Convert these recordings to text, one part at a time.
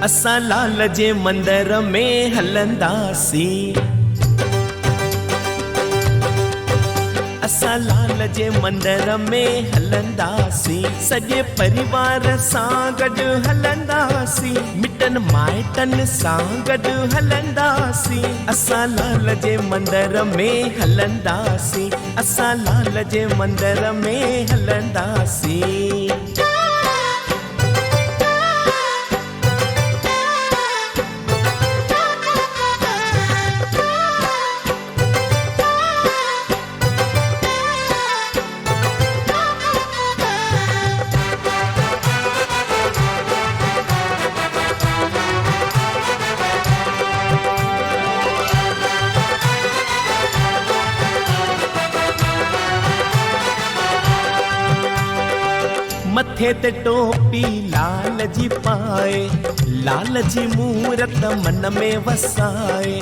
असां लाल जे मंदर में हलंदासीं। असां लाल जे मंदर में हलंदासीं। सॼे परिवार सां गॾु हलंदासीं। मिटनि माइटनि सां गॾु हलंदासीं। असां लाल जे मंदर में हलंदासीं। असां लाल जे मंदर में हलंदासीं। मथे ते टोपी लाल जी पाए, लाल जी मूरत मन में वसाए।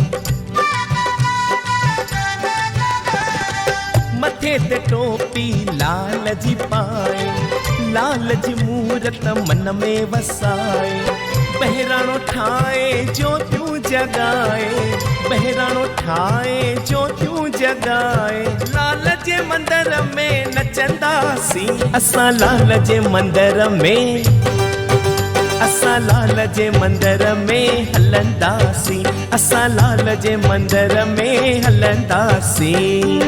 मथे ते टोपी लाल जी पाए, लाल जी मूरत मन में वसाए। बहिराणो ठाए ज्योतियूं जगाए, बहिराणो ठाए ज्योतियूं जगाए। लाल जे मंदर में नचंदासीं। असां लाल जे मंदर में, असां लाल जे मंदर में हलंदासीं। असां लाल जे मंदर में हलंदासीं।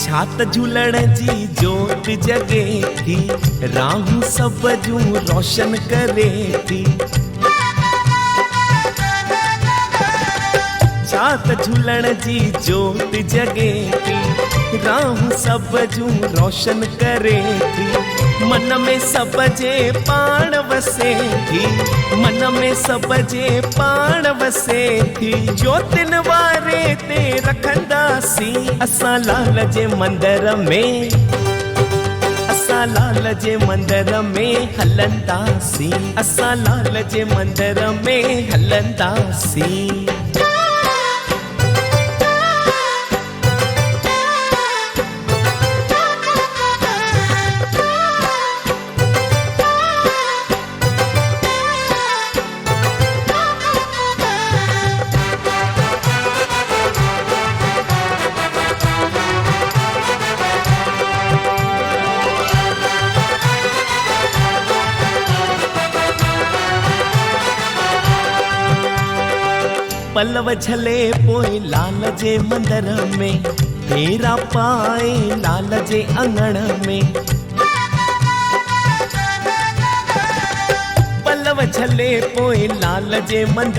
छात झूलण जी जोत जगे थी, राहूं सब जूं रोशन करे थी। छात झूलण जी जोत जगे थी, राहूं सब जूं रोशन करे थी। मन में सब जे पाण वसे थी, मन में सब जे पाण वसे थी। ज्योतिन वारे ते रखंदासीं। असां लाल जे मंदर में, असां लाल जे मंदर में हलंदासीं। असां लाल जे मंदर में हलंदासीं। पलव झले पोइ लाल जे मंदर में, फेरा पाए लाल जे अंगण में। पलव झले पोइ लाल जे मंदर